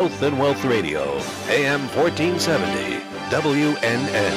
Health and Wealth Radio, AM 1470, WNN.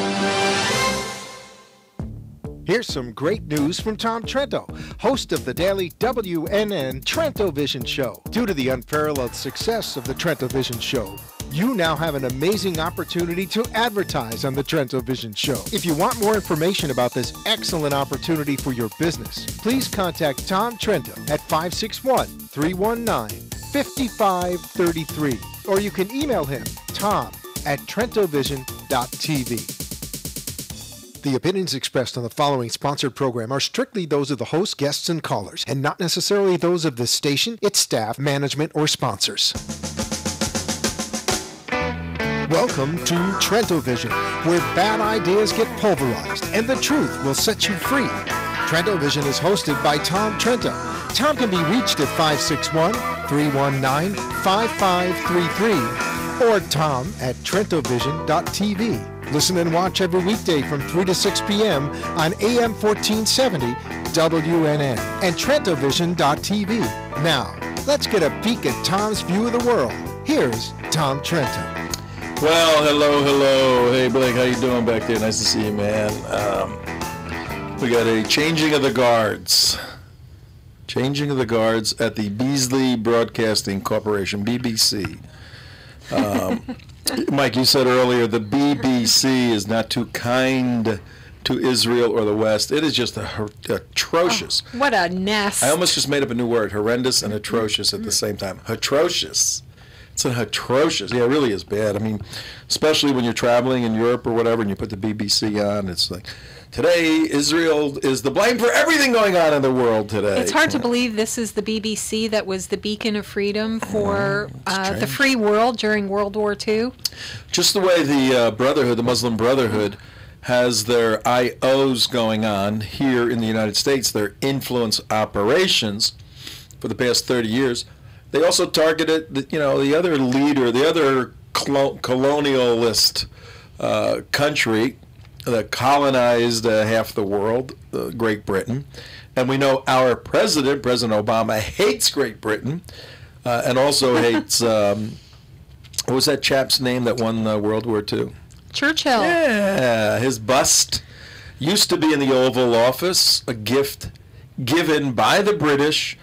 Here's some great news from Tom Trento, host of the daily WNN Trento Vision Show. Due to the unparalleled success of the Trento Vision Show, you now have an amazing opportunity to advertise on the Trento Vision Show. If you want more information about this excellent opportunity for your business, please contact Tom Trento at 561-319-5533, or you can email him, tom@trentovision.tv. The opinions expressed on the following sponsored program are strictly those of the host, guests, and callers, and not necessarily those of the station, its staff, management, or sponsors. Welcome to Trento Vision, where bad ideas get pulverized and the truth will set you free. Trento Vision is hosted by Tom Trento. Tom can be reached at 561-319-5533 or tom@trentovision.tv. Listen and watch every weekday from 3 to 6 p.m. on AM 1470 WNN and trentovision.tv. Now, let's get a peek at Tom's view of the world. Here's Tom Trento. Well, hello. Hey, Blake, how you doing back there? Nice to see you, man. We got a changing of the guards. Changing of the guards at the Beasley Broadcasting Corporation, BBC. Mike, you said earlier the BBC is not too kind to Israel or the West. It is just atrocious. Oh, what a mess. I almost just made up a new word, horrendous and atrocious at the same time. Atrocious. It's atrocious. Yeah, it really is bad. I mean, especially when you're traveling in Europe or whatever and you put the BBC on, it's like, today Israel is the blame for everything going on in the world today. It's hard to believe this is the BBC that was the beacon of freedom for the free world during World War II. Just the way the Brotherhood, the Muslim Brotherhood, has their IOs going on here in the United States, their influence operations for the past 30 years. They also targeted, the other leader, the other colonialist country that colonized half the world, Great Britain. And we know our President Obama, hates Great Britain and also hates, what was that chap's name that won World War II? Churchill. Yeah, his bust used to be in the Oval Office, a gift given by the British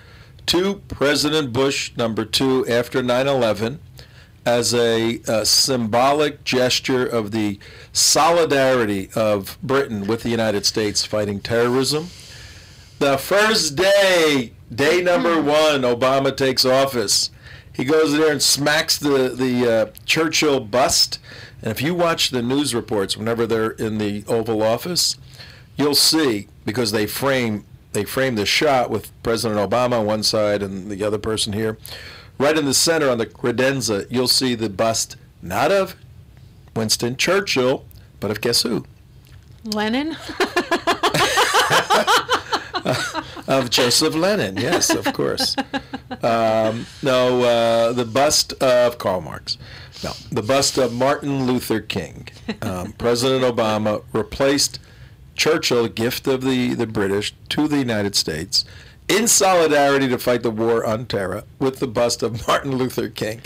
to President Bush #2 after 9/11 as a symbolic gesture of the solidarity of Britain with the United States fighting terrorism. The first day number 1, Obama takes office. He goes there and smacks the Churchill bust. And if you watch the news reports whenever they're in the Oval Office, you'll see, because they frame the shot with President Obama on one side and the other person here. Right in the center on the credenza, you'll see the bust, not of Winston Churchill, but of guess who? Lenin? Of Joseph Lenin, yes, of course. The bust of Karl Marx. No, the bust of Martin Luther King. President Obama replaced Churchill, a gift of the British to the United States, in solidarity to fight the war on terror, with the bust of Martin Luther King.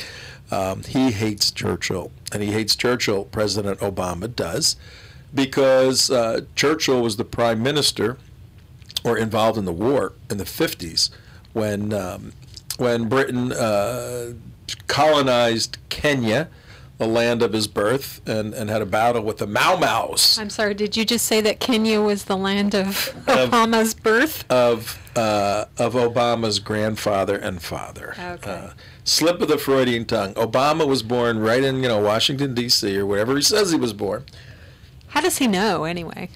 He hates Churchill, and he hates Churchill, President Obama does, because Churchill was the prime minister, or involved in the war in the 50s, when Britain colonized Kenya, the land of his birth, and had a battle with the Mau Maus. I'm sorry, did you just say that Kenya was the land of Obama's birth? Of Obama's grandfather and father. Okay. Slip of the Freudian tongue. Obama was born right in, Washington, D.C., or wherever he says he was born. How does he know, anyway?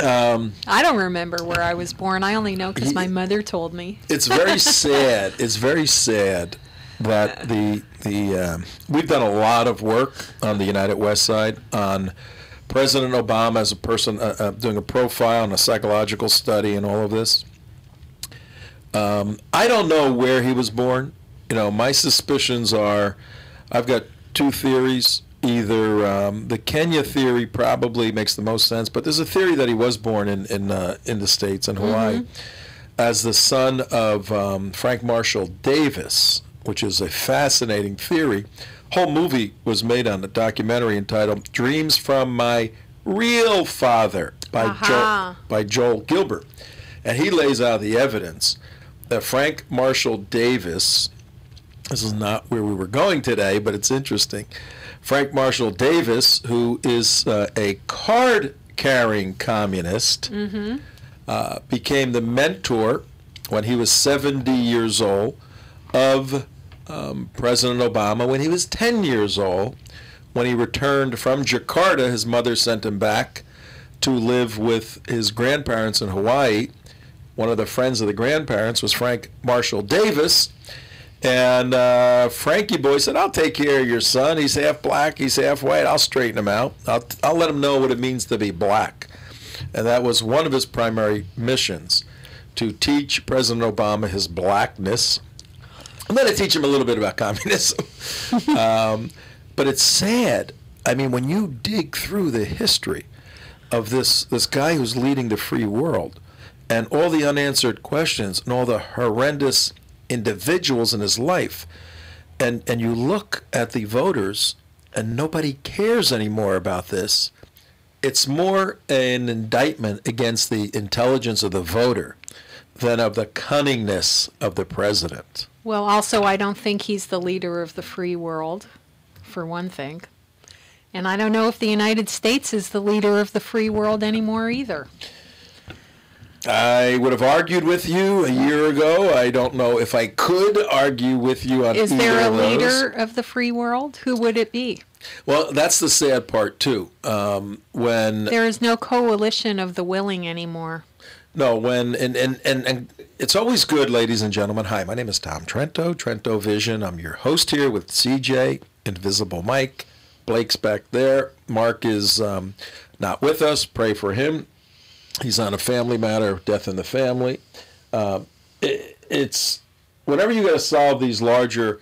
I don't remember where I was born. I only know because my mother told me. It's very sad. It's very sad that we've done a lot of work on the United West Side on President Obama as a person, doing a profile and a psychological study and all of this. I don't know where he was born. My suspicions are, I've got two theories. Either the Kenya theory probably makes the most sense, but there's a theory that he was born in the States, in Hawaii, as the son of Frank Marshall Davis, which is a fascinating theory, whole movie was made on a documentary entitled "Dreams from My Real Father" by Joel Gilbert, and he lays out the evidence that Frank Marshall Davis. This is not where we were going today, but it's interesting. Frank Marshall Davis, who is a card-carrying communist, became the mentor when he was 70 years old of President Obama when he was 10 years old. When he returned from Jakarta, his mother sent him back to live with his grandparents in Hawaii. One of the friends of the grandparents was Frank Marshall Davis. And Frankie boy said, "I'll take care of your son. He's half black, he's half white. I'll straighten him out. I'll let him know what it means to be black." And that was one of his primary missions, to teach President Obama his blackness. I'm going to teach him a little bit about communism. But it's sad. I mean, when you dig through the history of this guy who's leading the free world and all the unanswered questions and all the horrendous individuals in his life, and you look at the voters and nobody cares anymore about this, it's more an indictment against the intelligence of the voter than of the cunningness of the president. Well, also, I don't think he's the leader of the free world, for one thing. And I don't know if the United States is the leader of the free world anymore either. I would have argued with you a year ago. I don't know if I could argue with you on either of those. Is there a leader of the free world? Who would it be? Well, that's the sad part, too. When there is no coalition of the willing anymore. No, when and it's always good, ladies and gentlemen. Hi, my name is Tom Trento, Trento Vision. I'm your host here with CJ, Invisible Mike. Blake's back there. Mark is not with us. Pray for him. He's on a family matter, death in the family. It's whenever you got to solve these larger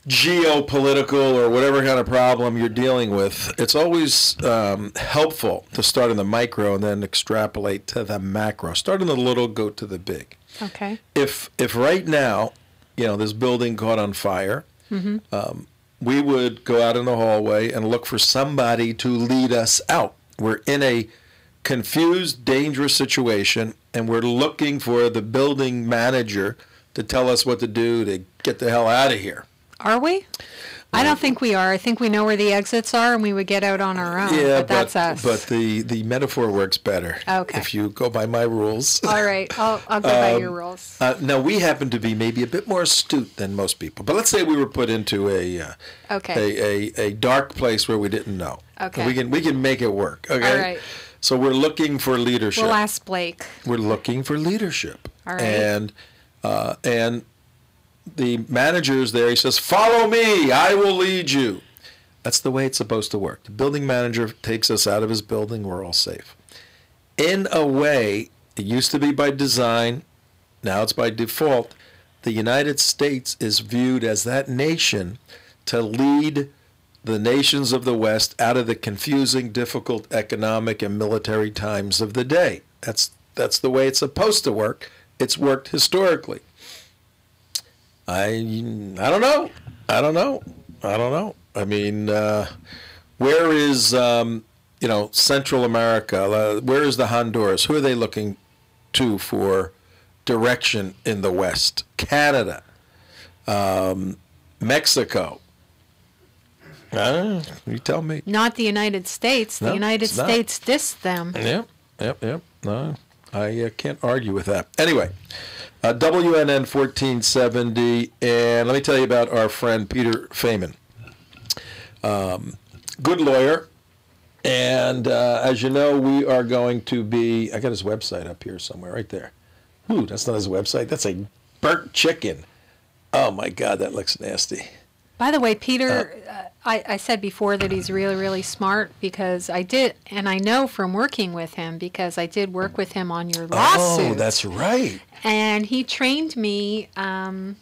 geopolitical or whatever kind of problem you're dealing with, it's always helpful to start in the micro and then extrapolate to the macro. Start in the little, go to the big. Okay. If right now, this building caught on fire, we would go out in the hallway and look for somebody to lead us out. We're in a confused, dangerous situation, and we're looking for the building manager to tell us what to do to get the hell out of here. Are we? I don't think we are. I think we know where the exits are, and we would get out on our own. Yeah, but that's us. But the metaphor works better. Okay. If you go by my rules. All right, I'll go by your rules. Now we happen to be maybe a bit more astute than most people. But let's say we were put into a dark place where we didn't know. Okay. We can make it work. Okay. All right. So we're looking for leadership. We'll ask Blake. We're looking for leadership. All right. And the manager's there. He says, "Follow me. I will lead you." That's the way it's supposed to work. The building manager takes us out of his building. We're all safe. In a way, it used to be by design. Now it's by default. The United States is viewed as that nation to lead the nations of the West out of the confusing, difficult economic and military times of the day. That's the way it's supposed to work. It's worked historically. I don't know. I mean, where is Central America? Where is the Honduras? Who are they looking to for direction in the West? Canada, Mexico. You tell me. Not the United States. The United States dissed them. Yep. No, I can't argue with that. Anyway, WNN 1470, and let me tell you about our friend Peter Feynman. Good lawyer, and as you know, we are going to be, I got his website up here somewhere, right there. Ooh, that's not his website. That's a burnt chicken. Oh, my God, that looks nasty. By the way, Peter, I said before that he's really, really smart because I did, and I know from working with him because I did work with him on your lawsuit. Oh, that's right. And he trained me to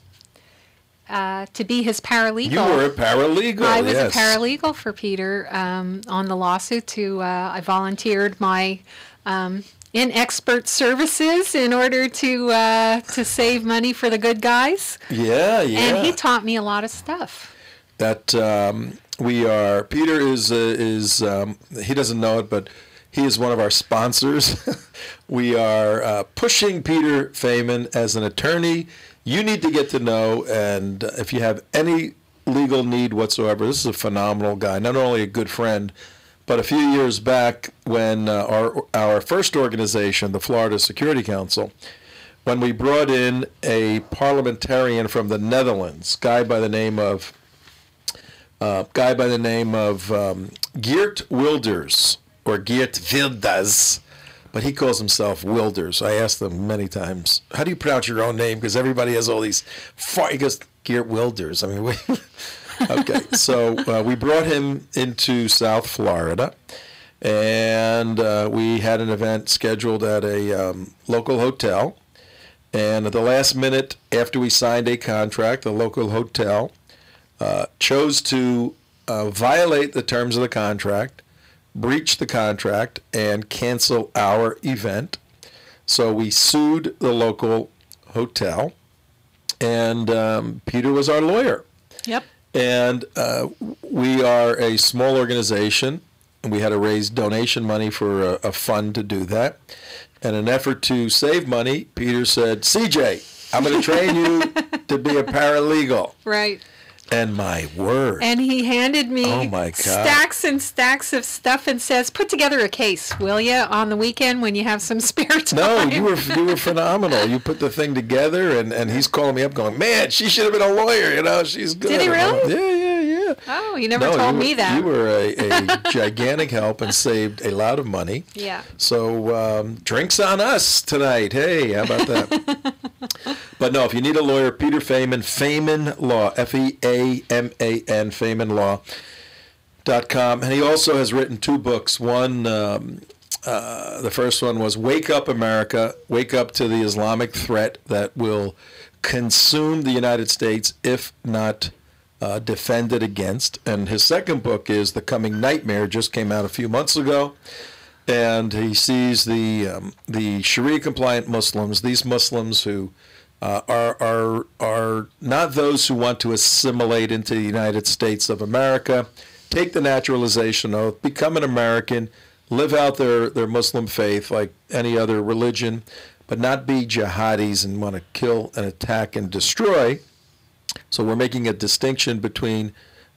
be his paralegal. You were a paralegal, I was yes. a paralegal for Peter on the lawsuit. I volunteered my inexpert services in order to save money for the good guys. Yeah. And he taught me a lot of stuff. that Peter is he doesn't know it, but he is one of our sponsors. We are pushing Peter Feynman as an attorney. You need to get to know, and if you have any legal need whatsoever, this is a phenomenal guy, not only a good friend, but a few years back when our first organization, the Florida Security Council, when we brought in a parliamentarian from the Netherlands, guy by the name of Geert Wilders, or Geert Wilders, but he calls himself Wilders. I asked them many times, how do you pronounce your own name? Because everybody has all these, he goes, Geert Wilders. I mean, okay, so we brought him into South Florida, and we had an event scheduled at a local hotel. And at the last minute, after we signed a contract, the local hotel chose to violate the terms of the contract, breach the contract, and cancel our event. So we sued the local hotel, and Peter was our lawyer. Yep. And we are a small organization, and we had to raise donation money for a fund to do that. In an effort to save money, Peter said, CJ, I'm going to train you to be a paralegal. Right. And my word. And he handed me oh my God. stacks and stacks of stuff and says, put together a case, will you, on the weekend when you have some spare time? No, you were phenomenal. You put the thing together, and he's calling me up going, man, she should have been a lawyer, you know, she's good. Did he really? Yeah. Oh, you never told me that. You were a gigantic help and saved a lot of money. Yeah. So drinks on us tonight. Hey, how about that? But no, if you need a lawyer, Peter Feynman, Feynman Law, Feaman, FeynmanLaw.com. And he also has written 2 books. One, the first one was Wake Up America, Wake Up to the Islamic Threat that will consume the United States if not defended against. And his second book is The Coming Nightmare, just came out a few months ago. And he sees the Sharia-compliant Muslims, these Muslims who are not those who want to assimilate into the United States of America, take the naturalization oath, become an American, live out their Muslim faith like any other religion, but not be jihadis and want to kill and attack and destroy. So we're making a distinction between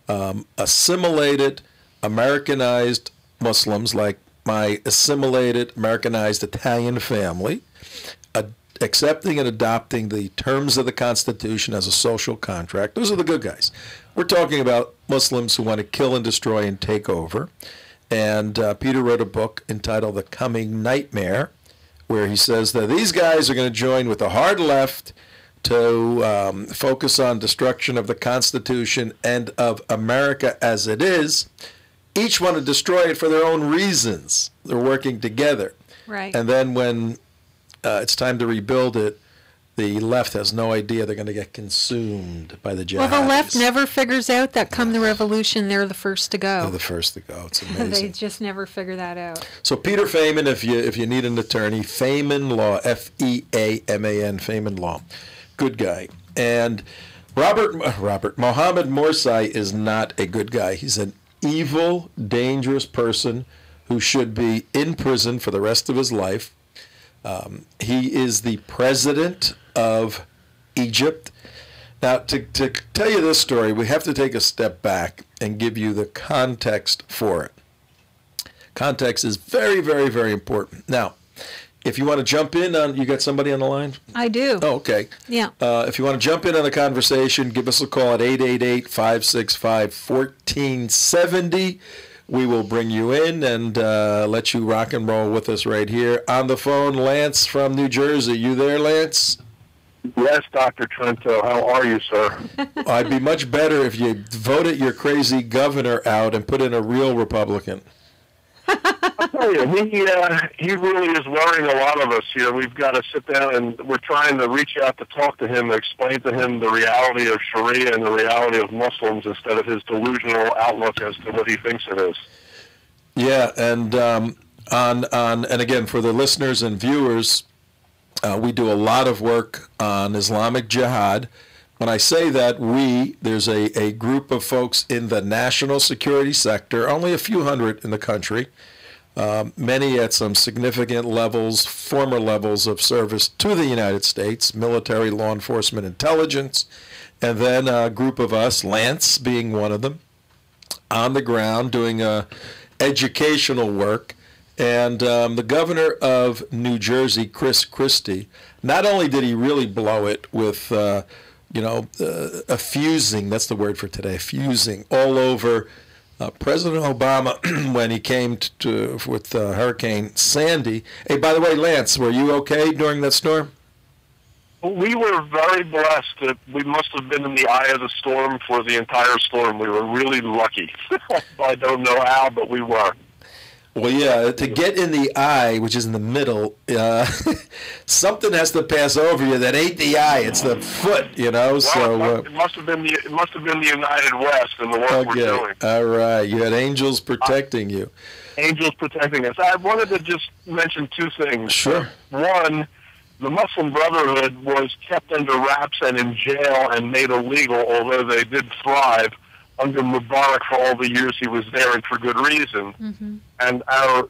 assimilated, Americanized Muslims, like my assimilated, Americanized Italian family, accepting and adopting the terms of the Constitution as a social contract. Those are the good guys. We're talking about Muslims who want to kill and destroy and take over. And Peter wrote a book entitled The Coming Nightmare, where he says that these guys are going to join with the hard left to focus on destruction of the Constitution and of America as it is. Each want to destroy it for their own reasons. They're working together. Right. And then when it's time to rebuild it, the left has no idea they're going to get consumed by the jihadis. Well, the left never figures out that come the revolution, they're the first to go. They're the first to go. It's amazing. They just never figure that out. So Peter Feynman, if you need an attorney, Feynman Law, Feaman, Feynman Law. Good guy. And Mohammed Morsi is not a good guy. He's an evil, dangerous person who should be in prison for the rest of his life. He is the president of Egypt. Now, to tell you this story, we have to take a step back and give you the context for it. Context is very, very, very important. Now, if you want to jump in on, you got somebody on the line? I do. Oh, okay. Yeah. If you want to jump in on the conversation, give us a call at 888-565-1470. We will bring you in and let you rock and roll with us right here. On the phone, Lance from New Jersey. You there, Lance? Yes, Dr. Trento. How are you, sir? I'd be much better if you voted your crazy governor out and put in a real Republican. I'll tell you, he really is worrying a lot of us here. We've got to sit down, and we're trying to reach out to talk to him, to explain to him the reality of Sharia and the reality of Muslims instead of his delusional outlook as to what he thinks it is. Yeah, and and again, for the listeners and viewers, we do a lot of work on Islamic jihad. When I say that there's a group of folks in the national security sector, only a few hundred in the country, many at some significant levels, former levels of service to the United States, military, law enforcement, intelligence, and then a group of us, Lance being one of them, on the ground doing educational work. And the governor of New Jersey, Chris Christie, not only did he really blow it with, fusing, that's the word for today, fusing all over President Obama when he came with Hurricane Sandy. Hey, by the way, Lance, were you okay during that storm? We were very blessed. We must have been in the eye of the storm for the entire storm. We were really lucky. I don't know how, but we were. Well, yeah, to get in the eye, which is in the middle, something has to pass over you that ain't the eye; it's the foot, Well, so it must have been the United West and the work we're doing. All right, you had angels protecting you. Angels protecting us. I wanted to just mention two things. Sure. One, the Muslim Brotherhood was kept under wraps and in jail and made illegal, although they did thrive under Mubarak for all the years he was there, and for good reason. Mm-hmm. And our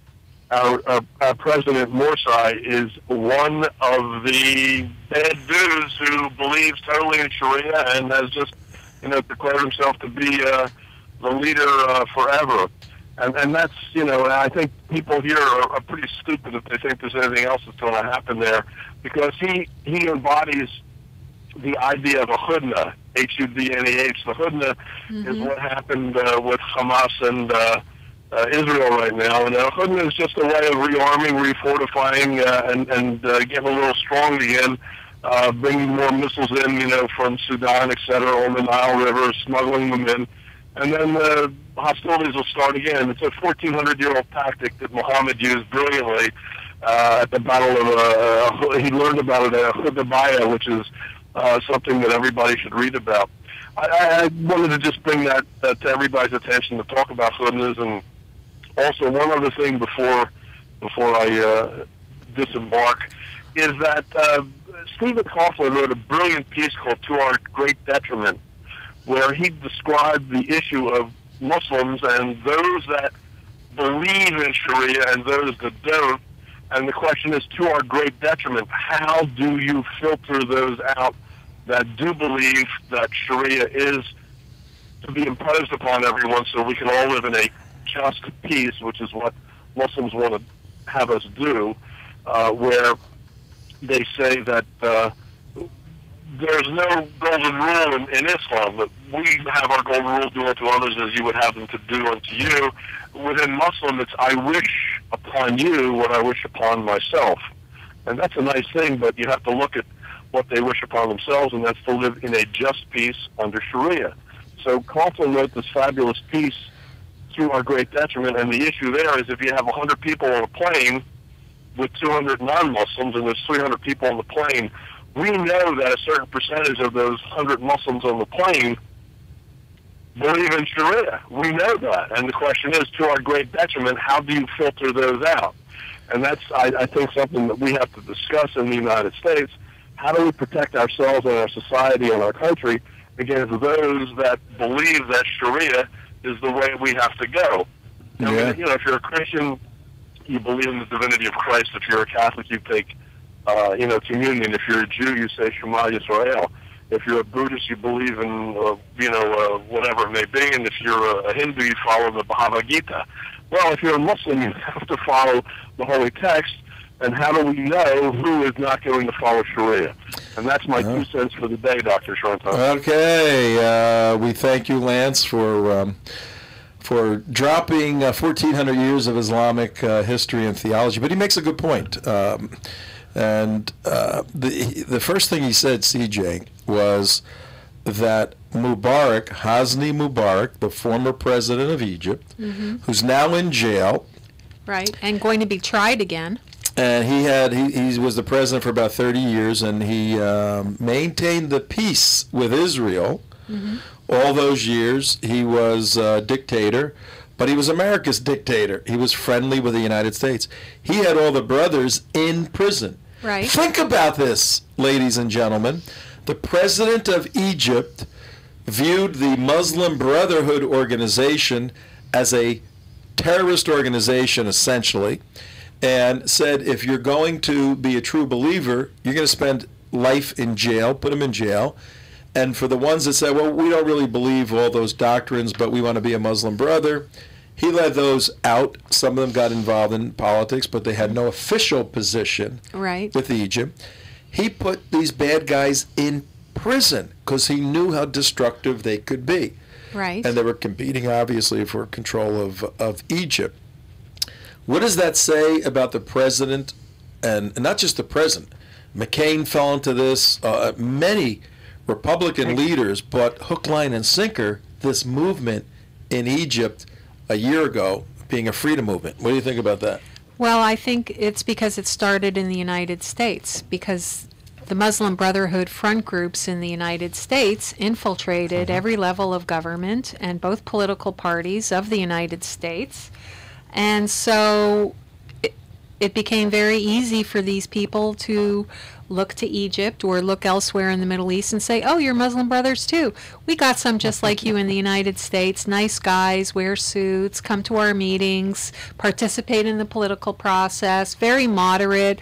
President Morsi is one of the bad dudes who believes totally in Sharia and has just, declared himself to be the leader forever. And that's, I think people here are pretty stupid if they think there's anything else that's going to happen there, because he embodies the idea of a hudna, H-U-D-N-A-H. The hudna is what happened with Hamas and Israel right now. And a hudna is just a way of rearming, refortifying, and getting a little strong again, bringing more missiles in, from Sudan, et cetera, on the Nile River, smuggling them in. And then the hostilities will start again. It's a 1,400-year-old tactic that Muhammad used brilliantly at the Battle of, he learned about it at Hudaybiyah, which is something that everybody should read about. I wanted to just bring that to everybody's attention to talk about hudnas. And also one other thing before I disembark is that Stephen Coughlin wrote a brilliant piece called To Our Great Detriment, where he described the issue of Muslims and those that believe in Sharia and those that don't. And the question is, to our great detriment, how do you filter those out that do believe that Sharia is to be imposed upon everyone so we can all live in a just peace, which is what Muslims want to have us do, where they say that there's no golden rule in Islam, that we have our golden rule, do unto others as you would have them to do unto you. Within Muslim, it's I wish upon you what I wish upon myself. And that's a nice thing, but you have to look at what they wish upon themselves, and that's to live in a just peace under Sharia. So Coughlin wrote this fabulous piece, To Our Great Detriment, and the issue there is if you have 100 people on a plane with 200 non-Muslims and there's 300 people on the plane, we know that a certain percentage of those 100 Muslims on the plane believe in Sharia. We know that. And the question is, to our great detriment, how do you filter those out? And that's, I think, something that we have to discuss in the United States. How do we protect ourselves and our society and our country against those that believe that Sharia is the way we have to go? Yeah. I mean, if you're a Christian, you believe in the divinity of Christ. If you're a Catholic, you take communion. If you're a Jew, you say Shema Yisrael. If you're a Buddhist, you believe in, whatever it may be. And if you're a Hindu, you follow the Bhagavad Gita. Well, if you're a Muslim, you have to follow the holy text. And how do we know who is not going to follow Sharia? And that's my 2 cents for the day, Dr. Sharantan. Okay. We thank you, Lance, for dropping 1,400 years of Islamic history and theology. But he makes a good point. And the first thing he said, CJ, was that Mubarak, Hosni Mubarak, the former president of Egypt, who's now in jail. Right, and going to be tried again. And he was the president for about 30 years, and he maintained the peace with Israel. All those years. He was a dictator, but he was America's dictator. He was friendly with the United States. He had all the brothers in prison. Right. Think about this, ladies and gentlemen. The president of Egypt viewed the Muslim Brotherhood organization as a terrorist organization, essentially, and said, if you're going to be a true believer, you're going to spend life in jail, put them in jail. And for the ones that said, well, we don't really believe all those doctrines, but we want to be a Muslim brother, he let those out. Some of them got involved in politics, but they had no official position with Egypt. He put these bad guys in prison because he knew how destructive they could be. Right. And they were competing, obviously, for control of Egypt. What does that say about the president, and not just the president? McCain fell into this. Many Republican leaders bought hook, line, and sinker this movement in Egypt a year ago, being a freedom movement. What do you think about that? Well, I think it's because it started in the United States, because the Muslim Brotherhood front groups in the United States infiltrated every level of government and both political parties of the United States. And so it became very easy for these people to look to Egypt or look elsewhere in the Middle East and say, oh, you're Muslim brothers too. We got some just like you in the United States, nice guys, wear suits, come to our meetings, participate in the political process, very moderate,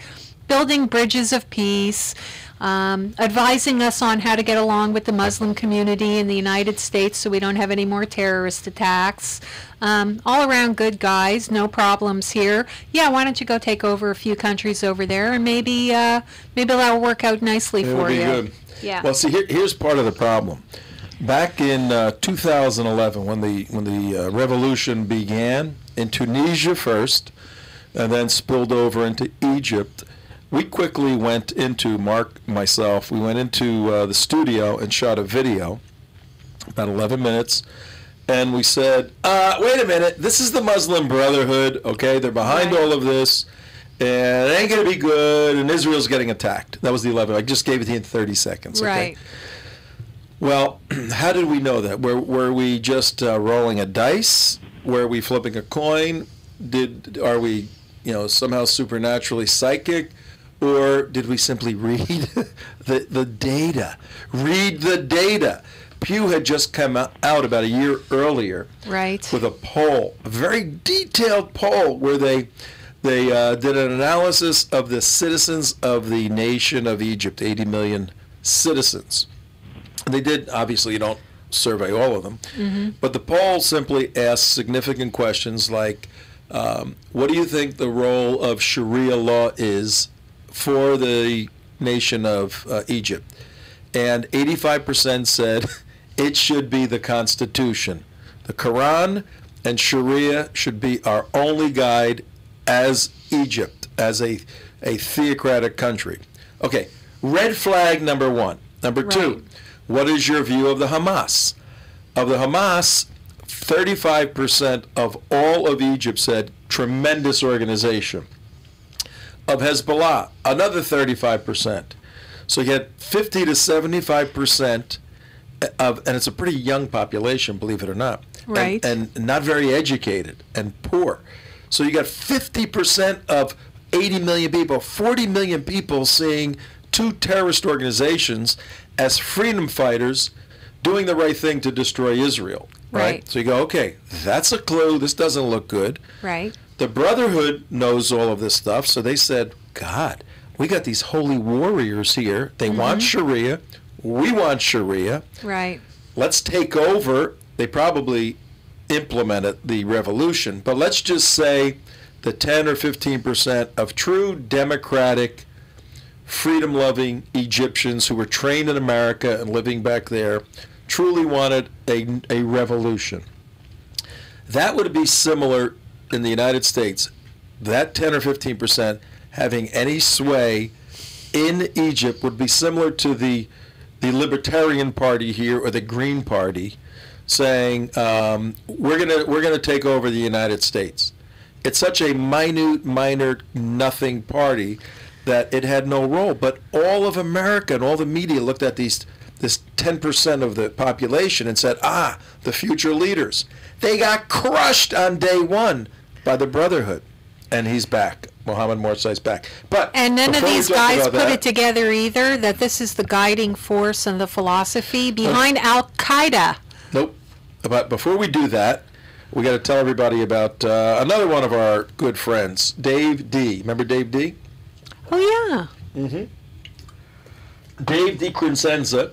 building bridges of peace, advising us on how to get along with the Muslim community in the United States so we don't have any more terrorist attacks. All around good guys, no problems here. Yeah, why don't you go take over a few countries over there, and maybe that'll work out nicely for you. It'll be good. Yeah. Well, see, here's part of the problem. Back in 2011, when the revolution began in Tunisia first, and then spilled over into Egypt, we quickly went into, myself, we went into the studio and shot a video, about 11 minutes, and we said, wait a minute, this is the Muslim Brotherhood, okay? They're behind all of this, and it ain't going to be good, and Israel's getting attacked. That was the 11. I just gave it to you in 30 seconds, okay? Right. Well, how did we know that? Were we just rolling a dice? Were we flipping a coin? Are we, somehow supernaturally psychic? Or did we simply read the data? Read the data. Pew had just come out about a year earlier with a poll, a very detailed poll, where they did an analysis of the citizens of the nation of Egypt, 80 million citizens. And they did, obviously, you don't survey all of them, but the poll simply asked significant questions like, what do you think the role of Sharia law is for the nation of Egypt? And 85% said it should be the Constitution. The Quran and Sharia should be our only guide as Egypt, as a theocratic country. Okay, red flag number one. Number two, what is your view of the Hamas? Of the Hamas, 35% of all of Egypt said tremendous organization. Of Hezbollah, another 35%. So you get 50 to 75% of, and it's a pretty young population, believe it or not. Right. And not very educated and poor. So you got 50% of 80 million people, 40 million people seeing two terrorist organizations as freedom fighters doing the right thing to destroy Israel. Right. So you go, okay, that's a clue. This doesn't look good. Right. The Brotherhood knows all of this stuff, so they said, God, we got these holy warriors here. They want Sharia. We want Sharia. Right. Let's take over. They probably implemented the revolution, but let's just say the 10 or 15% of true democratic, freedom-loving Egyptians who were trained in America and living back there truly wanted a revolution. That would be similar in the United States, that 10 or 15% having any sway in Egypt would be similar to the Libertarian Party here or the Green Party saying we're gonna take over the United States. It's such a minor, nothing party that it had no role. But all of America and all the media looked at this 10% of the population and said, the future leaders. They got crushed on day one by the Brotherhood. and he's back. Mohammed Morsai's back. But and none of before we these talk guys about put that- it together either, that this is the guiding force and the philosophy behind Al-Qaeda. Nope. But before we do that, we got to tell everybody about another one of our good friends, Dave D. Remember Dave D? Oh, yeah. Dave D. Crescenza.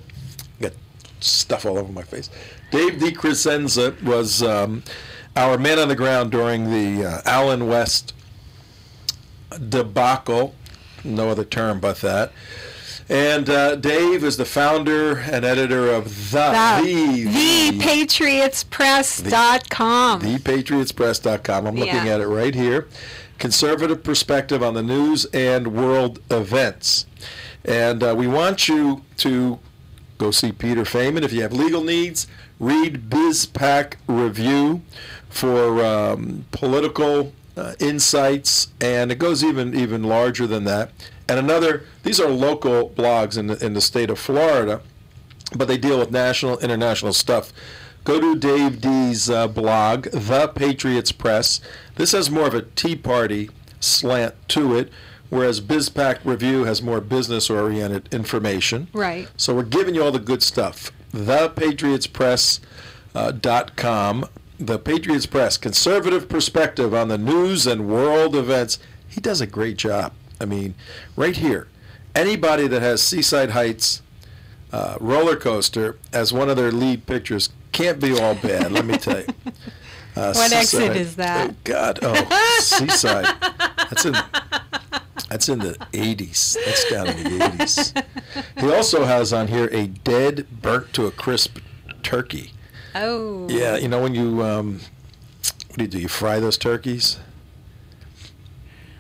Got stuff all over my face. Dave D. Crescenza was our man on the ground during the Allen West debacle. No other term but that. And Dave is the founder and editor of ThePatriotsPress.com. ThePatriotsPress.com. I'm looking Yeah. at it right here. Conservative perspective on the news and world events. And we want you to go see Peter Feynman. If you have legal needs, read BizPac Review for political insights, and it goes even larger than that. And these are local blogs in the state of Florida, but they deal with national, international stuff. Go to Dave D's blog, The Patriots Press. This has more of a Tea Party slant to it, whereas BizPac Review has more business-oriented information. Right. So we're giving you all the good stuff. ThePatriotsPress.com. The Patriots Press, conservative perspective on the news and world events. He does a great job. I mean, right here, anybody that has Seaside Heights roller coaster as one of their lead pictures can't be all bad, let me tell you. What exit is that? Oh, God. Oh, Seaside. That's in the 80s. That's down in the 80s. He also has on here a dead, burnt to a crisp turkey. Oh. Yeah, you know when you, what do? You fry those turkeys?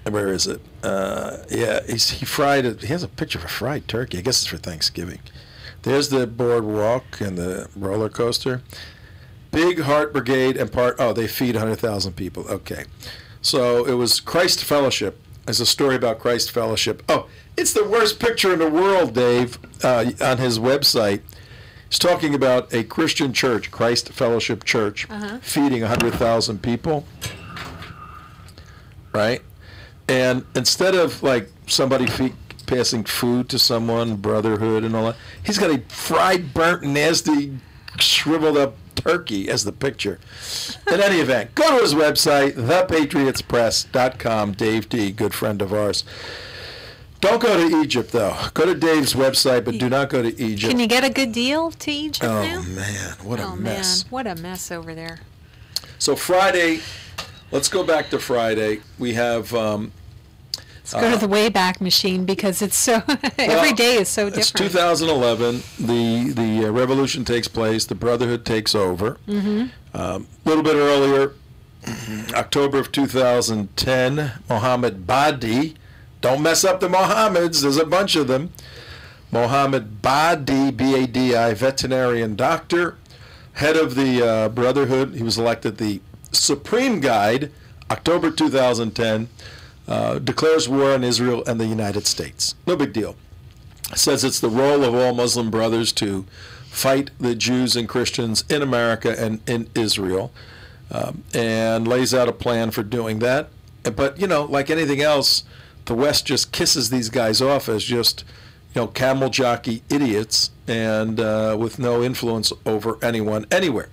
Where is it? Yeah, he fried it. He has a picture of a fried turkey. I guess it's for Thanksgiving. There's the boardwalk and the roller coaster. Big Heart Brigade and they feed 100,000 people. Okay. So it was Christ Fellowship. There's a story about Christ Fellowship. Oh, it's the worst picture in the world, Dave, on his website. He's talking about a Christian church, Christ Fellowship Church, feeding 100,000 people. Right? And instead of like somebody passing food to someone, brotherhood and all that, he's got a fried, burnt, nasty, shriveled up turkey as the picture. In any event, go to his website, thepatriotspress.com. Dave D., good friend of ours. Don't go to Egypt, though. Go to Dave's website, but do not go to Egypt. Can you get a good deal to Egypt now? Oh, man, what a mess. Man, what a mess over there. So Friday, let's go back to Friday. We have... Let's go to the Wayback Machine because it's so... every day is so different. It's 2011. The revolution takes place. The Brotherhood takes over. A little bit earlier, October of 2010, Mohammed Badi... Don't mess up the Mohammeds. There's a bunch of them. Mohammed Badi, B-A-D-I, veterinarian doctor, head of the Brotherhood. He was elected the Supreme Guide, October 2010, declares war on Israel and the United States. No big deal. Says it's the role of all Muslim brothers to fight the Jews and Christians in America and in Israel, and lays out a plan for doing that. But, you know, like anything else, the West just kisses these guys off as just, you know, camel jockey idiots and with no influence over anyone anywhere.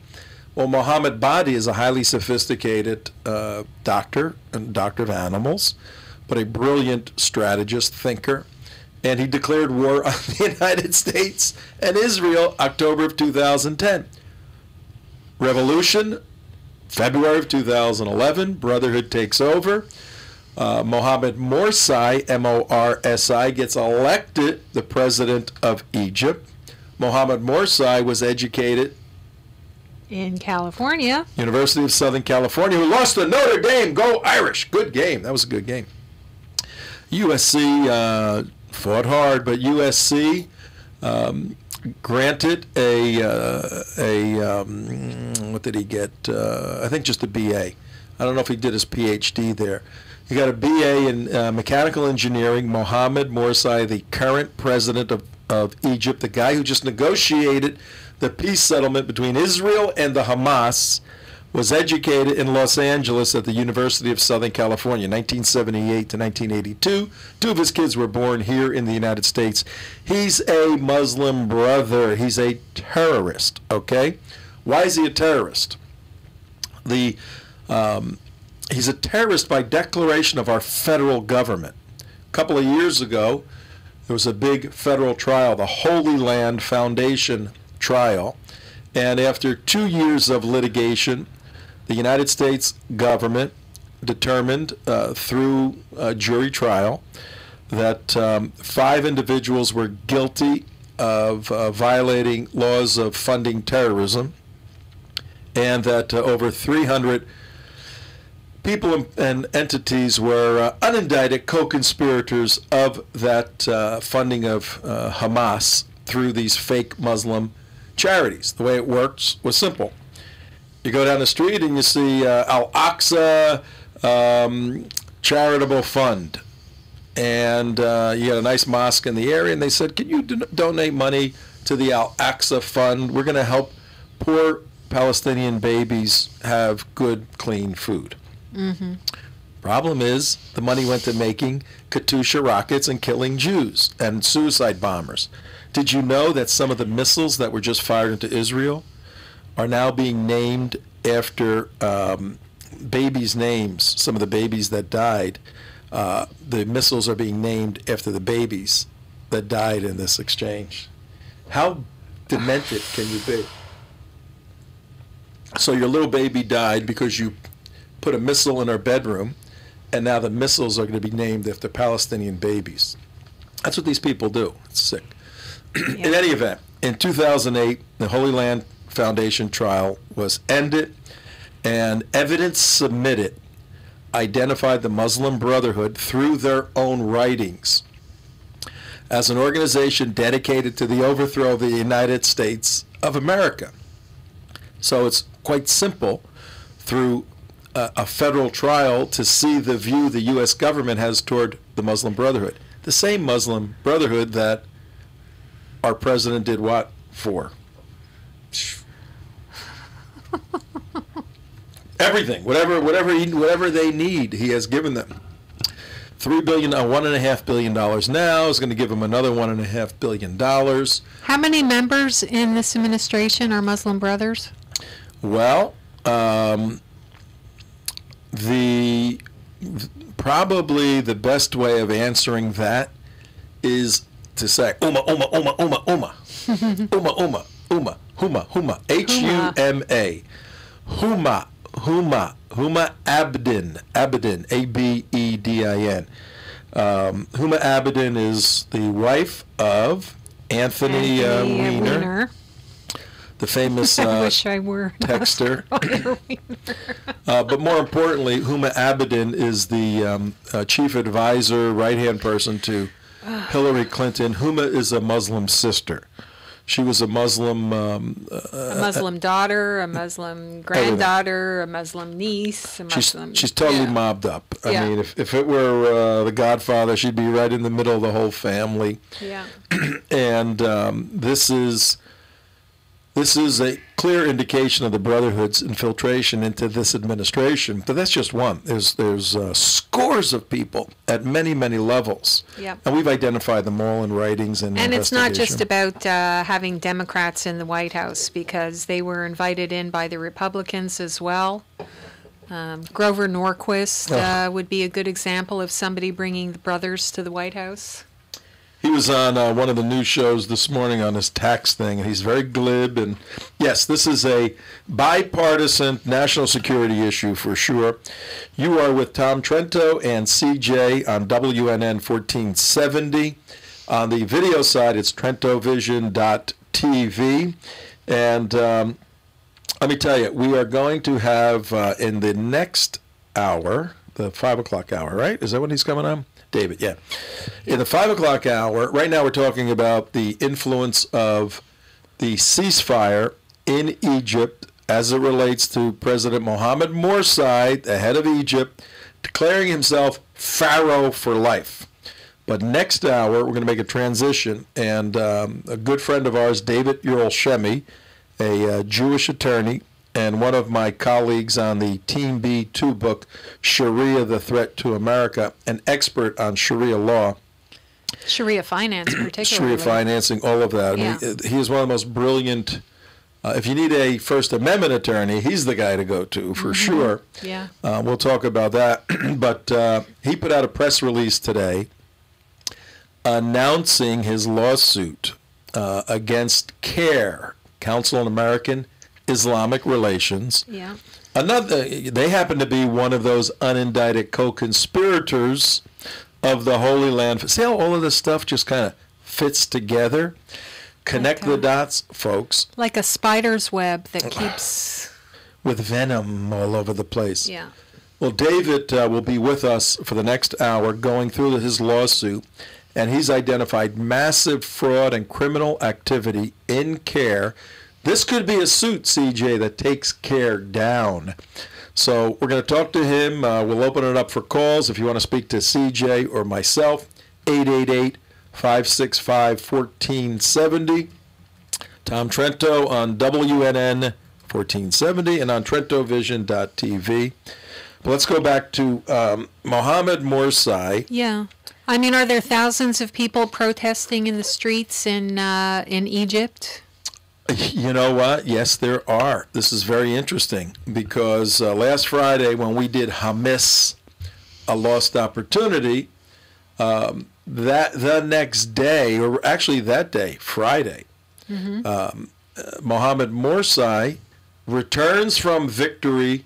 Well, Mohammed Badi is a highly sophisticated doctor and doctor of animals, but a brilliant strategist, thinker, and he declared war on the United States and Israel October of 2010. Revolution, February of 2011, Brotherhood takes over. Mohammed Morsi, M-O-R-S-I, gets elected the president of Egypt. Mohammed Morsi was educated in California. University of Southern California, who lost to Notre Dame. Go Irish. Good game. That was a good game. USC fought hard, but USC granted what did he get? I think just a BA. I don't know if he did his PhD there. He got a BA in mechanical engineering. Mohammed Morsi, the current president of Egypt, the guy who just negotiated the peace settlement between Israel and the Hamas was educated in Los Angeles at the University of Southern California, 1978 to 1982. 2 of his kids were born here in the United States. He's a Muslim brother. He's a terrorist, okay? Why is he a terrorist? He's a terrorist by declaration of our federal government. A couple of years ago, there was a big federal trial, the Holy Land Foundation trial, and after 2 years of litigation, the United States government determined through a jury trial that 5 individuals were guilty of violating laws of funding terrorism, and that over 300 people and entities were unindicted co-conspirators of that funding of Hamas through these fake Muslim charities. The way it works was simple. You go down the street and you see Al-Aqsa Charitable Fund, and you got a nice mosque in the area, and they said, can you donate money to the Al-Aqsa Fund? We're going to help poor Palestinian babies have good, clean food. Mm-hmm. Problem is, the money went to making Katyusha rockets and killing Jews and suicide bombers. Did you know that some of the missiles that were just fired into Israel are now being named after babies' names? Some of the babies that died, the missiles are being named after the babies that died in this exchange. How demented can you be? So your little baby died because you put a missile in her bedroom, and now the missiles are going to be named after Palestinian babies. That's what these people do. It's sick. Yeah. In any event, in 2008, the Holy Land Foundation trial was ended, and evidence submitted identified the Muslim Brotherhood through their own writings as an organization dedicated to the overthrow of the United States of America. So it's quite simple through a federal trial to see the view the U.S. government has toward the Muslim Brotherhood. The same Muslim Brotherhood that our president did what for? Everything, whatever they need, he has given them. $1.5 billion now is going to give them another $1.5 billion. How many members in this administration are Muslim Brothers? Well, probably the best way of answering that is to say Umma, Umma, Umma, Umma, Umma. Umma, Umma, Umma, Huma, Huma. H-U-M-A. Huma, Huma, Huma Abedin. Abedin, A-B-E-D-I-N. Huma Abedin is the wife of Anthony Weiner, the famous I wish I were texter. But more importantly, Huma Abedin is the chief advisor, right-hand person to Hillary Clinton. Huma is a Muslim sister. She was a Muslim... a Muslim daughter, a Muslim granddaughter, a Muslim niece, a Muslim... She's totally mobbed up. I mean, if it were The Godfather, she'd be right in the middle of the whole family. Yeah. And this is a clear indication of the Brotherhood's infiltration into this administration. But that's just one. There's scores of people at many, many levels. Yep. And we've identified them all in writings and it's not just about having Democrats in the White House, because they were invited in by the Republicans as well. Grover Norquist would be a good example of somebody bringing the brothers to the White House. He was on one of the news shows this morning on his tax thing, and he's very glib. And yes, this is a bipartisan national security issue for sure. You are with Tom Trento and CJ on WNN 1470. On the video side, it's trentovision.tv. And let me tell you, we are going to have in the next hour, the 5 o'clock hour, right? Is that when he's coming on? David, yeah. In the 5 o'clock hour, right now we're talking about the influence of the ceasefire in Egypt as it relates to President Mohammed Morsi, the head of Egypt, declaring himself Pharaoh for life. But next hour, we're going to make a transition, and a good friend of ours, David Yerl-Shemi, a Jewish attorney, and one of my colleagues on the Team B2 book, Sharia, the Threat to America, an expert on Sharia law. Sharia finance, particularly. Sharia financing, all of that. Yeah. I mean, he is one of the most brilliant. If you need a First Amendment attorney, he's the guy to go to for sure. Yeah. We'll talk about that. But he put out a press release today announcing his lawsuit against CARE, Council on American Islamic Relations. Yeah. They happen to be one of those unindicted co-conspirators of the Holy Land. See how all of this stuff just kind of fits together? Connect the dots, folks. Like a spider's web that keeps... With venom all over the place. Yeah. Well, David will be with us for the next hour going through his lawsuit, and he's identified massive fraud and criminal activity in CARE. This could be a suit, CJ, that takes CARE down. So we're going to talk to him. We'll open it up for calls if you want to speak to CJ or myself, 888-565-1470. Tom Trento on WNN 1470 and on TrentoVision.tv. But let's go back to Mohammed Morsi. Yeah. I mean, are there thousands of people protesting in the streets in Egypt? You know what? Yes, there are. This is very interesting because last Friday when we did Hamis, A Lost Opportunity, the next day, or actually that day, Friday, Mohammed Morsi returns from victory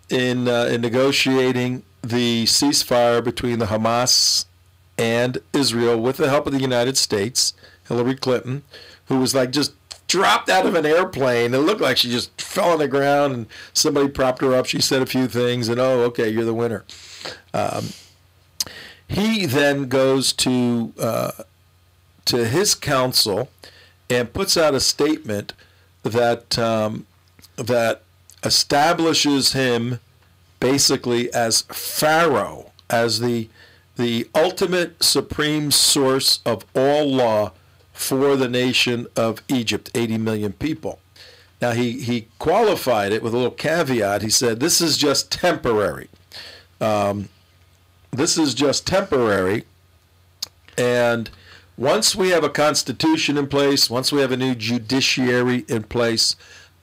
in negotiating the ceasefire between the Hamas and Israel with the help of the United States, Hillary Clinton, who was like just dropped out of an airplane. It looked like she just fell on the ground and somebody propped her up. She said a few things and, oh, okay, you're the winner. He then goes to his counsel and puts out a statement that that establishes him basically as Pharaoh, as the ultimate supreme source of all law for the nation of Egypt, 80 million people. Now, he qualified it with a little caveat. He said, this is just temporary. This is just temporary. And once we have a constitution in place, once we have a new judiciary in place,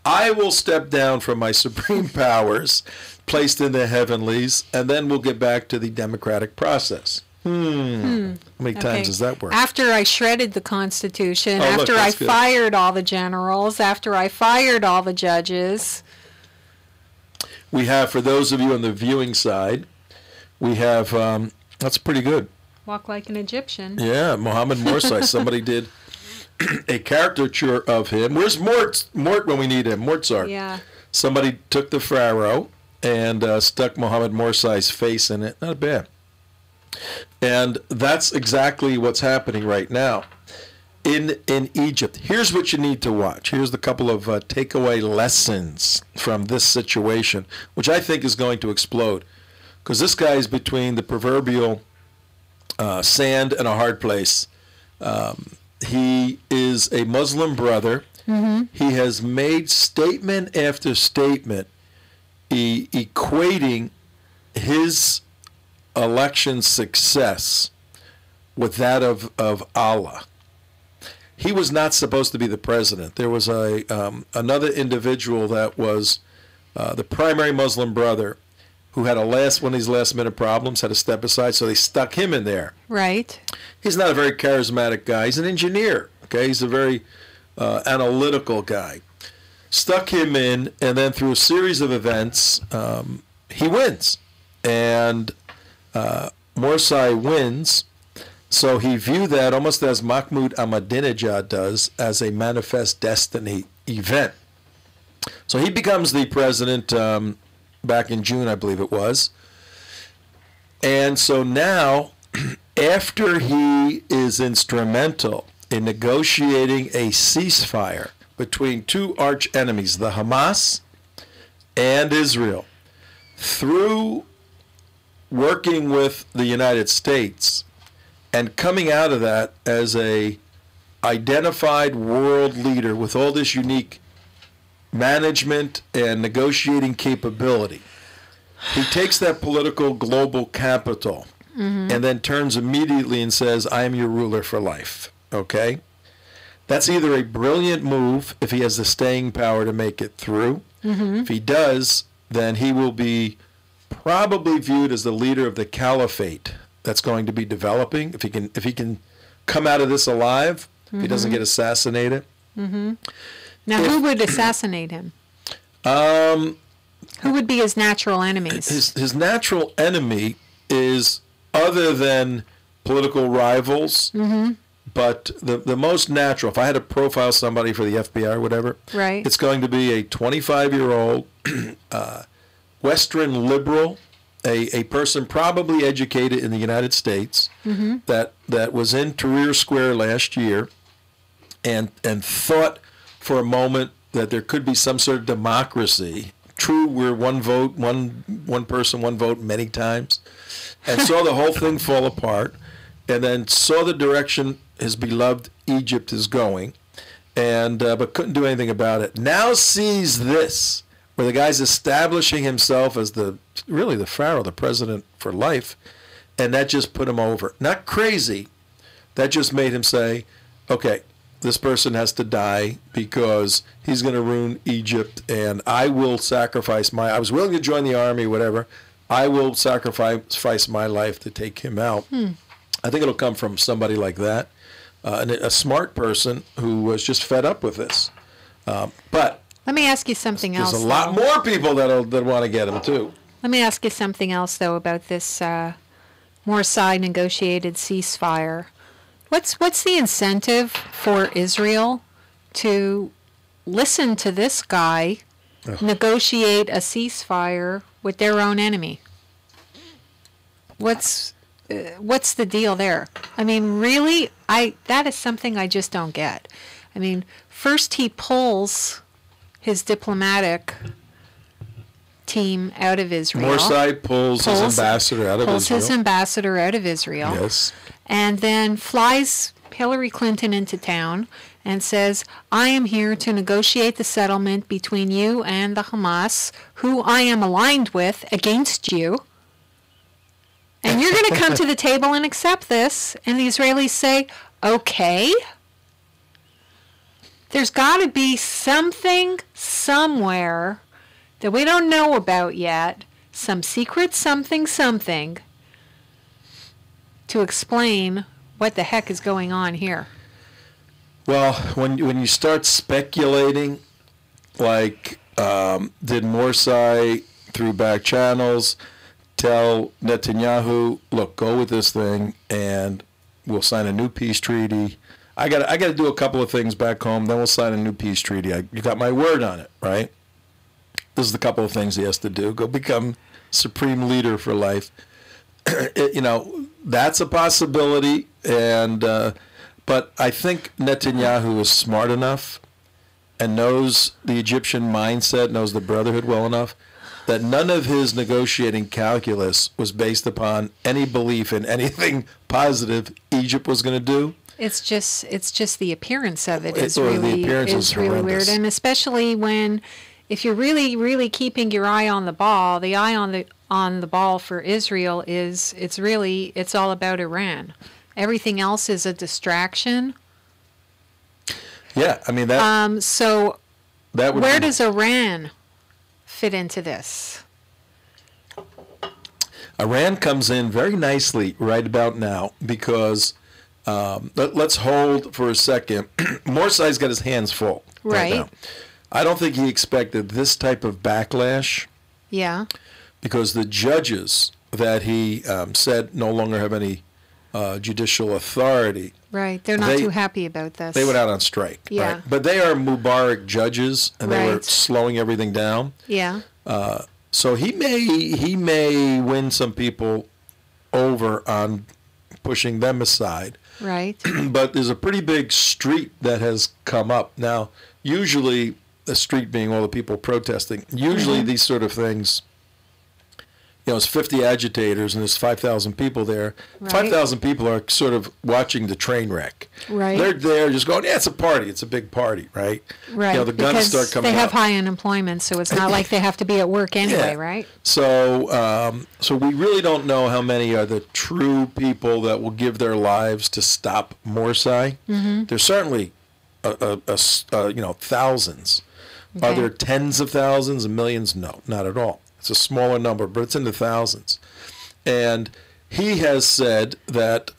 I will step down from my supreme powers placed in the heavenlies, and then we'll get back to the democratic process. How many times does that work? After I shredded the Constitution, Oh, look, after I that's good. fired all the generals, after I fired all the judges. We have, for those of you on the viewing side, we have, that's pretty good. Walk like an Egyptian. Yeah, Mohammed Morsi. Somebody did a caricature of him. Where's Mort when we need him? Mozart. Yeah. Somebody took the pharaoh and stuck Mohammed Morsi's face in it. Not bad. And that's exactly what's happening right now in Egypt. Here's what you need to watch. Here's the couple of takeaway lessons from this situation, which I think is going to explode. Because this guy is between the proverbial sand and a hard place. He is a Muslim brother. He has made statement after statement equating his election success with that of Allah. He was not supposed to be the president. There was another individual that was the primary Muslim brother who had one of these last-minute problems, had to step aside, so they stuck him in there. Right. He's not a very charismatic guy. He's an engineer, okay? He's a very analytical guy. Stuck him in, and then through a series of events, he wins. And Morsi wins, so he viewed that almost as Mahmoud Ahmadinejad does, as a manifest destiny event. So he becomes the president back in June, I believe it was. And so now, after he is instrumental in negotiating a ceasefire between two arch enemies, the Hamas and Israel, through working with the United States and coming out of that as a identified world leader with all this unique management and negotiating capability. He takes that political global capital and then turns immediately and says, I am your ruler for life. Okay? That's either a brilliant move if he has the staying power to make it through. If he does, then he will be probably viewed as the leader of the caliphate that's going to be developing. If he can come out of this alive, if he doesn't get assassinated. Now, who would assassinate him? Who would be his natural enemies? His natural enemy is, other than political rivals, but the most natural, if I had to profile somebody for the FBI or whatever, Right. it's going to be a 25-year-old Western liberal, a person probably educated in the United States, that was in Tahrir Square last year and thought for a moment that there could be some sort of democracy. True, we're one vote, one person, one vote many times, and saw the whole thing fall apart, and then saw the direction his beloved Egypt is going, and but couldn't do anything about it. Now sees this, where the guy's establishing himself as really the pharaoh, the president for life, and that just put him over. Not crazy, that just made him say, okay, this person has to die because he's going to ruin Egypt, and I will sacrifice I was willing to join the army, whatever. I will sacrifice my life to take him out. I think it'll come from somebody like that, and a smart person who was just fed up with this. But Let me ask you something else. there's a lot more people that want to get him, too. Let me ask you something else, though, about this Morsi negotiated ceasefire. What's the incentive for Israel to listen to this guy negotiate a ceasefire with their own enemy? What's the deal there? I mean, really, that is something I just don't get. I mean, first he pulls his diplomatic team out of Israel. Morsi pulls his ambassador out of Israel. Pulls his ambassador out of Israel. Yes. And then flies Hillary Clinton into town and says, I am here to negotiate the settlement between you and the Hamas, who I am aligned with, against you. And you're going to come to the table and accept this. And the Israelis say, okay. There's got to be something somewhere that we don't know about yet, some secret something to explain what the heck is going on here. Well, when you start speculating, like did Morsi through back channels tell Netanyahu, look, go with this thing and we'll sign a new peace treaty. I got to do a couple of things back home, then we'll sign a new peace treaty. You got my word on it, right? This is the couple of things he has to do. Go become supreme leader for life. That's a possibility, but I think Netanyahu is smart enough and knows the Egyptian mindset, knows the Brotherhood well enough, that none of his negotiating calculus was based upon any belief in anything positive Egypt was going to do. It's just the appearance of it is really weird, and especially if you're really, really keeping your eye on the ball, the eye on the ball for Israel it's all about Iran. Everything else is a distraction. Yeah, I mean that. So that would where does Iran fit into this? Iran comes in very nicely right about now because let's hold for a second. Morsi's got his hands full right now. I don't think he expected this type of backlash. Yeah. Because the judges that he said no longer have any judicial authority. Right. They're not too happy about this. They went out on strike. Yeah. Right? But they are Mubarak judges, and they were slowing everything down. Yeah. So he may win some people over on pushing them aside. Right. But there's a pretty big street that has come up. Now, usually, the street being all the people protesting, usually these sort of things, it's 50 agitators and there's 5,000 people there. Right. 5,000 people are sort of watching the train wreck. Right. They're there just going, yeah, it's a party. It's a big party, right? Right. The guns because start coming they have out. high unemployment, so it's not like they have to be at work anyway, Yeah. right? So, so we really don't know how many are the true people that will give their lives to stop Morsi. Mm-hmm. There's certainly, thousands. Are Okay. there tens of thousands and millions? No, not at all. It's a smaller number, but it's in the thousands. And he has said that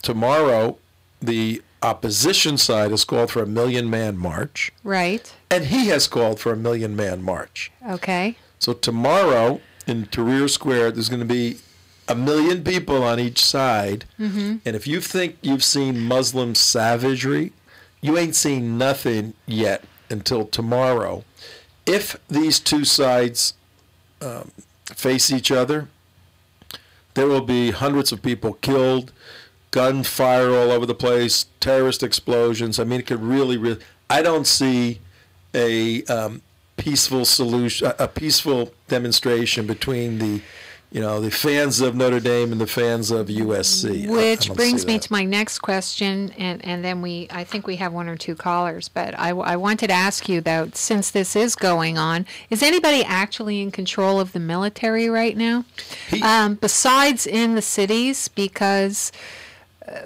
tomorrow the opposition side has called for a 1 million-man march, Right. and he has called for a 1 million-man march. Okay. So tomorrow in Tahrir Square, there's going to be 1 million people on each side. Mm-hmm. And if you think you've seen Muslim savagery, you ain't seen nothing yet until tomorrow. If these two sides face each other, there will be hundreds of people killed, gunfire all over the place, terrorist explosions. I mean, it could really, I don't see a peaceful solution, a peaceful demonstration between the fans of Notre Dame and the fans of USC. Which brings me to my next question, and then I think we have one or two callers, but I wanted to ask you, though, since this is going on, is anybody actually in control of the military right now? Besides in the cities, because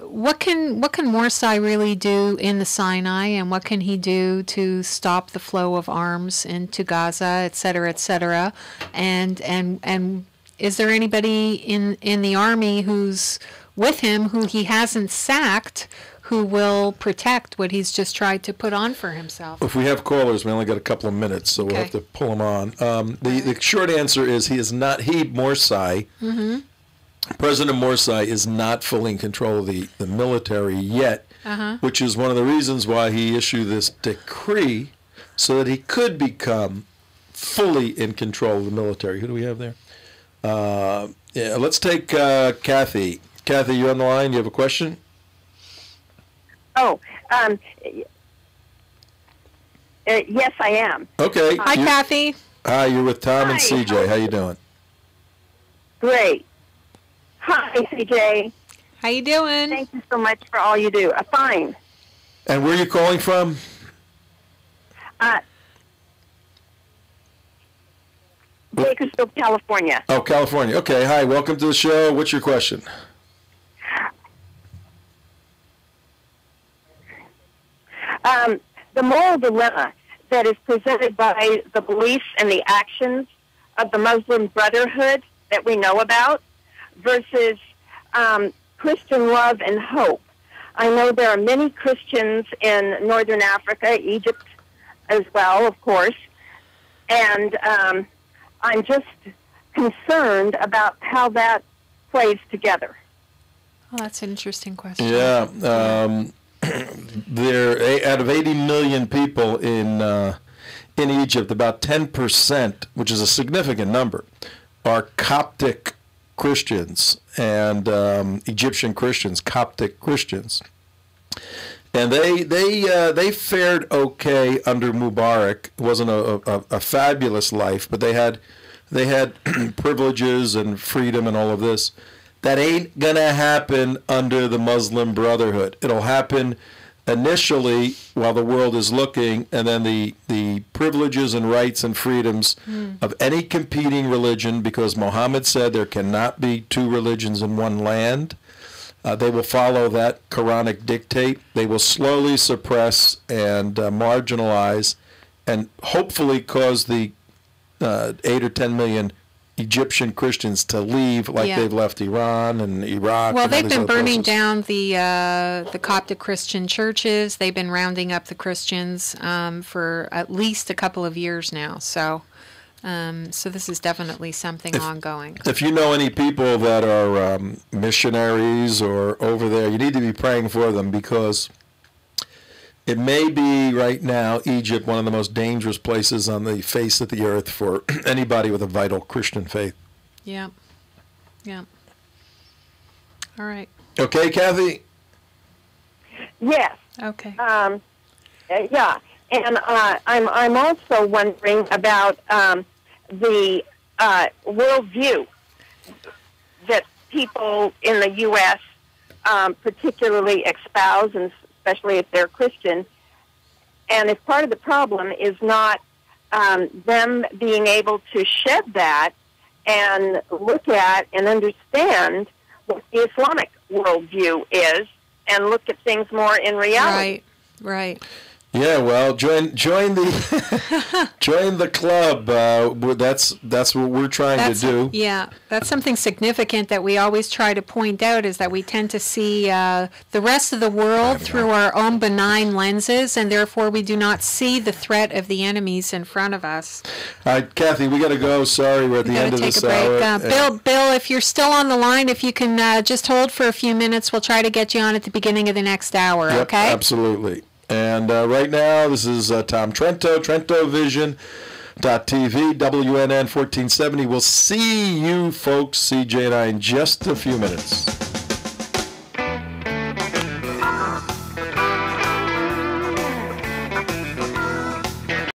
what can Morsi really do in the Sinai, and what can he do to stop the flow of arms into Gaza, et cetera, and is there anybody in the army who's with him who he hasn't sacked who will protect what he's just tried to put on for himself? If we have callers, we only got a couple of minutes, so we'll have to pull them on. The short answer is Morsi, Mm-hmm. President Morsi is not fully in control of the military yet, which is one of the reasons why he issued this decree so that he could become fully in control of the military. Who do we have there? Let's take Kathy. Kathy, you on the line? You have a question? Oh, yes, I am. Okay. Hi, Kathy. Hi, you're with Tom and Hi. CJ. How you doing? Great. Hi, CJ. How you doing? Thank you so much for all you do. Fine. And where are you calling from? Bakersfield, California. Oh, California. Okay. Hi. Welcome to the show. What's your question? The moral dilemma that is presented by the beliefs and the actions of the Muslim Brotherhood that we know about versus Christian love and hope. I know there are many Christians in Northern Africa, Egypt as well, of course, and I'm just concerned about how that plays together. Oh, that's an interesting question. Yeah. There, out of 80 million people in Egypt, about 10%, which is a significant number, are Coptic Christians and Egyptian Christians, Coptic Christians, and they fared okay under Mubarak. It wasn't a fabulous life, but they had privileges and freedom and all of this. That ain't gonna happen under the Muslim Brotherhood. It'll happen initially while the world is looking, and then the privileges and rights and freedoms of any competing religion, because Muhammad said there cannot be two religions in one land. They will follow that Quranic dictate. They will slowly suppress and marginalize and hopefully cause the 8 or 10 million Egyptian Christians to leave, like they've left Iran and Iraq. Well, and they've been burning places. down the Coptic Christian churches. They've been rounding up the Christians for at least a couple of years now. So this is definitely something ongoing. If you know any people that are missionaries or over there, you need to be praying for them, because it may be right now, Egypt, one of the most dangerous places on the face of the earth for anybody with a vital Christian faith. Yeah. Yeah. All right. Okay, Kathy? Yes. Okay. Yeah, and I'm also wondering about the worldview that people in the U.S. Particularly espouse, and especially if they're Christian. And if part of the problem is not them being able to shed that and look at and understand what the Islamic worldview is and look at things more in reality. Right. Yeah, well, join the join the club. That's what we're trying to do. Yeah, that's something significant that we always try to point out, is that we tend to see the rest of the world through our own benign lenses, and therefore we do not see the threat of the enemies in front of us. All right, Kathy, we got to go. Sorry, we're at the end of this hour. Bill, if you're still on the line, if you can just hold for a few minutes, we'll try to get you on at the beginning of the next hour. Yep, okay? Absolutely. And right now, this is Tom Trento, TrentoVision.tv, WNN 1470. We'll see you folks, CJ and I, in just a few minutes.